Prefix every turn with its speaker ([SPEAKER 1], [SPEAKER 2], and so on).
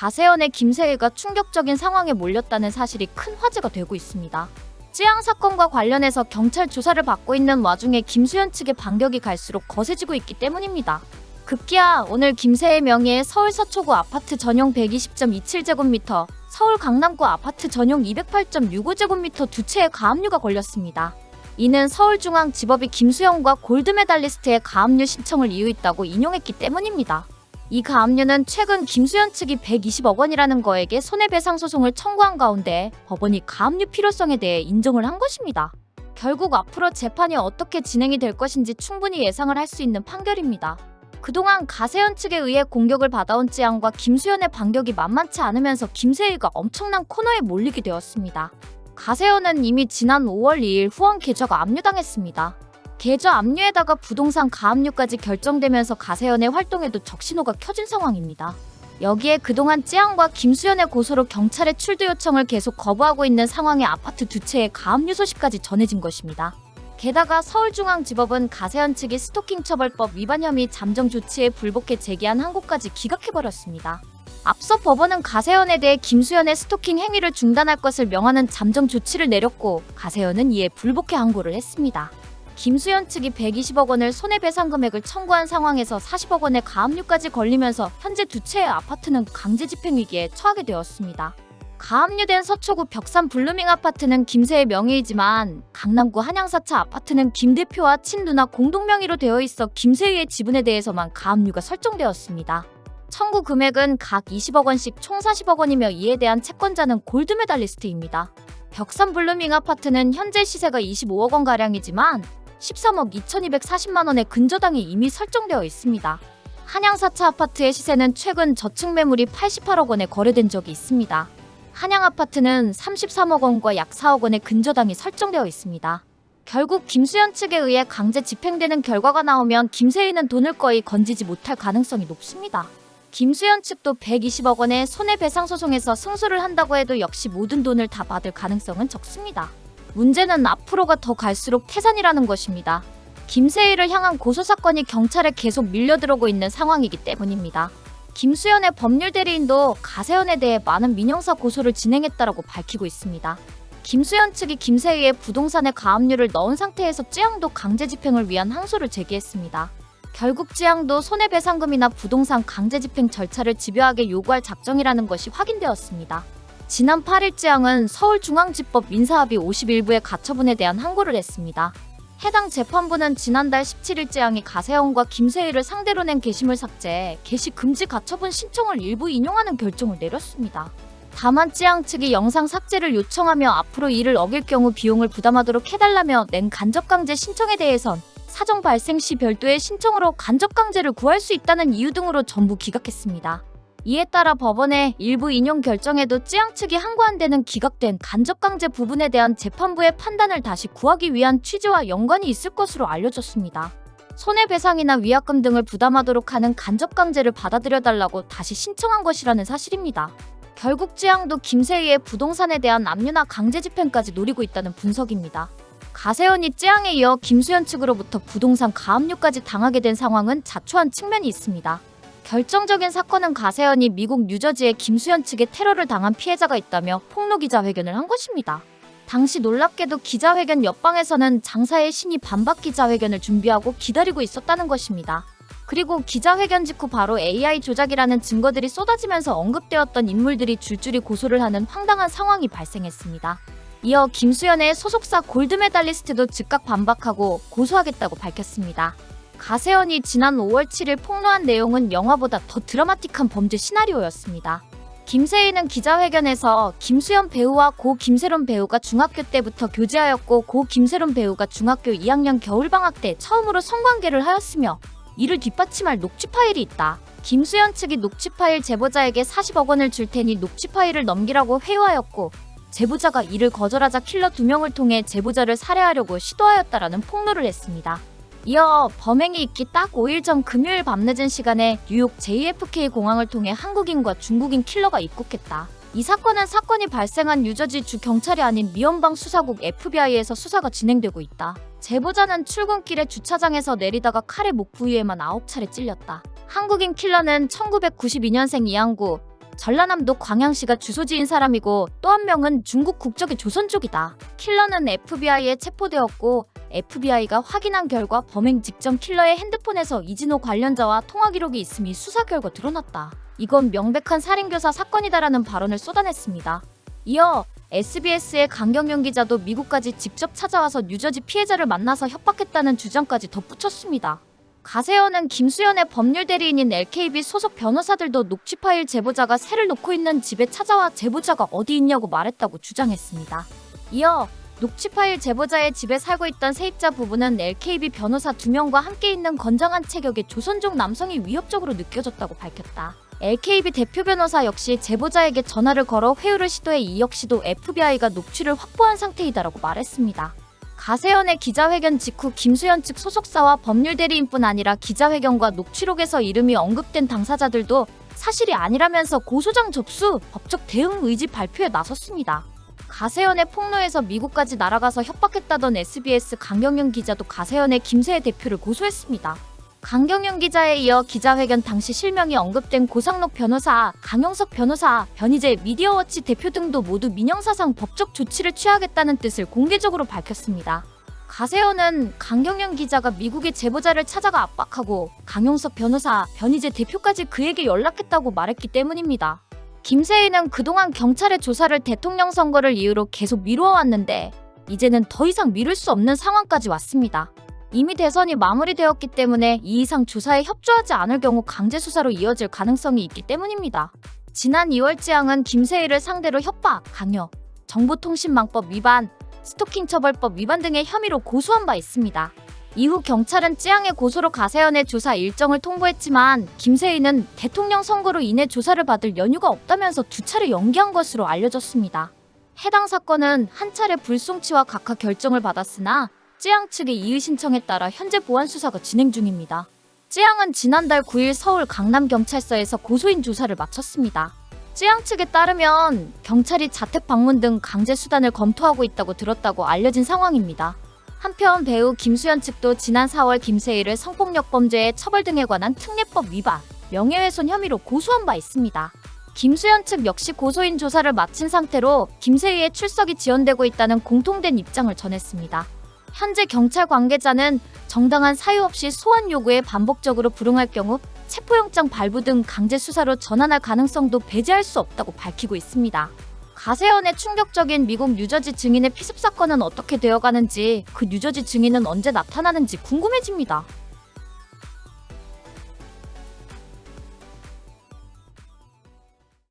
[SPEAKER 1] 가세연의 김세희가 충격적인 상황에 몰렸다는 사실이 큰 화제가 되고 있습니다. 찌양 사건과 관련해서 경찰 조사를 받고 있는 와중에 김수현 측의 반격이 갈수록 거세지고 있기 때문입니다. 급기야 오늘 김세희 명의의 서울 서초구 아파트 전용 120.27제곱미터, 서울 강남구 아파트 전용 208.65제곱미터 두 채의 가압류가 걸렸습니다. 이는 서울중앙지법이 김수현과 골드메달리스트의 가압류 신청을 이유있다고 인용했기 때문입니다. 이 가압류는 최근 김수현 측이 120억 원이라는 거액의 손해배상 소송을 청구한 가운데 법원이 가압류 필요성에 대해 인정을 한 것입니다. 결국 앞으로 재판이 어떻게 진행이 될 것인지 충분히 예상을 할 수 있는 판결입니다. 그동안 가세연 측에 의해 공격을 받아온 찌양과 김수현의 반격이 만만치 않으면서 김세희가 엄청난 코너에 몰리게 되었습니다. 가세연은 이미 지난 5월 2일 후원 계좌가 압류당했습니다. 계좌 압류에다가 부동산 가압류까지 결정되면서 가세연의 활동에도 적신호가 켜진 상황입니다. 여기에 그동안 찌양과 김수현의 고소로 경찰의 출두 요청을 계속 거부하고 있는 상황에 아파트 두 채의 가압류 소식까지 전해진 것입니다. 게다가 서울중앙지법은 가세연 측이 스토킹 처벌법 위반 혐의 잠정 조치에 불복해 제기한 항고까지 기각해버렸습니다. 앞서 법원은 가세연에 대해 김수현의 스토킹 행위를 중단할 것을 명하는 잠정 조치를 내렸고 가세연은 이에 불복해 항고를 했습니다. 김수현 측이 120억 원을 손해배상 금액을 청구한 상황에서 40억 원의 가압류까지 걸리면서 현재 두 채의 아파트는 강제 집행 위기에 처하게 되었습니다. 가압류된 서초구 벽산 블루밍 아파트는 김세의 명의이지만 강남구 한양사차 아파트는 김 대표와 친누나 공동 명의로 되어 있어 김세희의 지분에 대해서만 가압류가 설정되었습니다. 청구 금액은 각 20억 원씩 총 40억 원이며 이에 대한 채권자는 골드메달리스트입니다. 벽산 블루밍 아파트는 현재 시세가 25억 원가량이지만 13억 2240만 원의 근저당이 이미 설정되어 있습니다. 한양사차 아파트의 시세는 최근 저축 매물이 88억 원에 거래된 적이 있습니다. 한양 아파트는 33억 원과 약 4억 원의 근저당이 설정되어 있습니다. 결국 김수현 측에 의해 강제 집행되는 결과가 나오면 김세희는 돈을 거의 건지지 못할 가능성이 높습니다. 김수현 측도 120억 원의 손해배상 소송에서 승소를 한다고 해도 역시 모든 돈을 다 받을 가능성은 적습니다. 문제는 앞으로가 더 갈수록 태산이라는 것입니다. 김세희를 향한 고소사건이 경찰에 계속 밀려들어오고 있는 상황이기 때문입니다. 김수현의 법률 대리인도 가세연에 대해 많은 민형사 고소를 진행했다라고 밝히고 있습니다. 김수현 측이 김세희의 부동산에 가압류를 넣은 상태에서 찌양도 강제 집행을 위한 항소를 제기했습니다. 결국 찌양도 손해배상금이나 부동산 강제 집행 절차를 집요하게 요구할 작정이라는 것이 확인되었습니다. 지난 8일 찌양은 서울중앙지법 민사합의 51부의 가처분에 대한 항고를 했습니다. 해당 재판부는 지난달 17일 찌양이 가세연과 김세희를 상대로 낸 게시물 삭제, 게시 금지 가처분 신청을 일부 인용하는 결정을 내렸습니다. 다만 찌양 측이 영상 삭제를 요청하며 앞으로 이를 어길 경우 비용을 부담하도록 해달라며 낸 간접강제 신청에 대해선 사정 발생 시 별도의 신청으로 간접강제를 구할 수 있다는 이유 등으로 전부 기각했습니다. 이에 따라 법원의 일부 인용 결정에도 찌양 측이 항고한 데는 기각된 간접강제 부분에 대한 재판부의 판단을 다시 구하기 위한 취지와 연관이 있을 것으로 알려졌습니다. 손해배상이나 위약금 등을 부담하도록 하는 간접강제를 받아들여달라고 다시 신청한 것이라는 사실입니다. 결국 찌양도 김세희의 부동산에 대한 압류나 강제 집행까지 노리고 있다는 분석입니다. 가세연이 찌양에 이어 김수현 측으로부터 부동산 가압류까지 당하게 된 상황은 자초한 측면이 있습니다. 결정적인 사건은 가세연이 미국 뉴저지의 김수현 측에 테러를 당한 피해자가 있다며 폭로 기자회견을 한 것입니다. 당시 놀랍게도 기자회견 옆방에서는 장사의 신이 반박 기자회견을 준비하고 기다리고 있었다는 것입니다. 그리고 기자회견 직후 바로 AI 조작이라는 증거들이 쏟아지면서 언급되었던 인물들이 줄줄이 고소를 하는 황당한 상황이 발생했습니다. 이어 김수현의 소속사 골드메달리스트도 즉각 반박하고 고소하겠다고 밝혔습니다. 가세연이 지난 5월 7일 폭로한 내용은 영화보다 더 드라마틱한 범죄 시나리오였습니다. 김세희는 기자회견에서 김수현 배우와 고 김세론 배우가 중학교 때부터 교제하였고 고 김세론 배우가 중학교 2학년 겨울방학 때 처음으로 성관계를 하였으며 이를 뒷받침할 녹취 파일이 있다. 김수현 측이 녹취 파일 제보자에게 40억 원을 줄 테니 녹취 파일을 넘기라고 회유하였고 제보자가 이를 거절하자 킬러 2명을 통해 제보자를 살해하려고 시도하였다라는 폭로를 했습니다. 이어 범행이 있기 딱 5일 전 금요일 밤늦은 시간에 뉴욕 JFK 공항을 통해 한국인과 중국인 킬러가 입국했다. 이 사건이 발생한 뉴저지 주 경찰이 아닌 미연방 수사국 FBI에서 수사가 진행되고 있다. 제보자는 출근길에 주차장에서 내리다가 칼에 목 부위에만 9차례 찔렸다. 한국인 킬러는 1992년생 이항구, 전라남도 광양시가 주소지인 사람이고 또 한 명은 중국 국적의 조선족이다. 킬러는 FBI에 체포되었고 FBI가 확인한 결과 범행 직전 킬러의 핸드폰에서 이진호 관련자와 통화 기록이 있음이 수사 결과 드러났다. 이건 명백한 살인교사 사건이다라는 발언을 쏟아냈습니다. 이어 SBS의 강경윤 기자도 미국까지 직접 찾아와서 뉴저지 피해자를 만나서 협박했다는 주장까지 덧붙였습니다. 가세현은 김수현의 법률 대리인인 LKB 소속 변호사들도 녹취 파일 제보자가 새를 놓고 있는 집에 찾아와 제보자가 어디 있냐고 말했다고 주장했습니다. 이어 녹취 파일 제보자의 집에 살고 있던 세입자 부부는 LKB 변호사 2명과 함께 있는 건장한 체격의 조선족 남성이 위협적으로 느껴졌다고 밝혔다. LKB 대표 변호사 역시 제보자에게 전화를 걸어 회유를 시도해 이 역시도 FBI가 녹취를 확보한 상태이다라고 말했습니다. 가세현의 기자회견 직후 김수현 측 소속사와 법률 대리인뿐 아니라 기자회견과 녹취록에서 이름이 언급된 당사자들도 사실이 아니라면서 고소장 접수, 법적 대응 의지 발표에 나섰습니다. 가세현의 폭로에서 미국까지 날아가서 협박했다던 SBS 강경윤 기자도 가세현의 김세혜 대표를 고소했습니다. 강경윤 기자에 이어 기자회견 당시 실명이 언급된 고상록 변호사, 강용석 변호사, 변희재 미디어워치 대표 등도 모두 민형사상 법적 조치를 취하겠다는 뜻을 공개적으로 밝혔습니다. 가세현은 강경윤 기자가 미국의 제보자를 찾아가 압박하고 강용석 변호사, 변희재 대표까지 그에게 연락했다고 말했기 때문입니다. 김세희는 그동안 경찰의 조사를 대통령 선거를 이유로 계속 미루어왔는데 이제는 더 이상 미룰 수 없는 상황까지 왔습니다. 이미 대선이 마무리되었기 때문에 이 이상 조사에 협조하지 않을 경우 강제 수사로 이어질 가능성이 있기 때문입니다. 지난 2월 지향은 김세희를 상대로 협박, 강요, 정보통신망법 위반, 스토킹 처벌법 위반 등의 혐의로 고소한 바 있습니다. 이후 경찰은 찌양의 고소로 가세현의 조사 일정을 통보했지만 김세희는 대통령 선거로 인해 조사를 받을 여유가 없다면서 2차례 연기한 것으로 알려졌습니다. 해당 사건은 한 차례 불송치와 각하 결정을 받았으나 찌양 측의 이의 신청에 따라 현재 보안 수사가 진행 중입니다. 찌양은 지난달 9일 서울 강남경찰서에서 고소인 조사를 마쳤습니다. 찌양 측에 따르면 경찰이 자택 방문 등 강제 수단을 검토하고 있다고 들었다고 알려진 상황입니다. 한편 배우 김수현 측도 지난 4월 김세희를 성폭력 범죄의 처벌 등에 관한 특례법 위반, 명예훼손 혐의로 고소한 바 있습니다. 김수현 측 역시 고소인 조사를 마친 상태로 김세희의 출석이 지연되고 있다는 공통된 입장을 전했습니다. 현재 경찰 관계자는 정당한 사유 없이 소환 요구에 반복적으로 불응할 경우 체포영장 발부 등 강제 수사로 전환할 가능성도 배제할 수 없다고 밝히고 있습니다. 가세현의 충격적인 미국 뉴저지 증인의 피습 사건은 어떻게 되어가는지, 그 뉴저지 증인은 언제 나타나는지 궁금해집니다.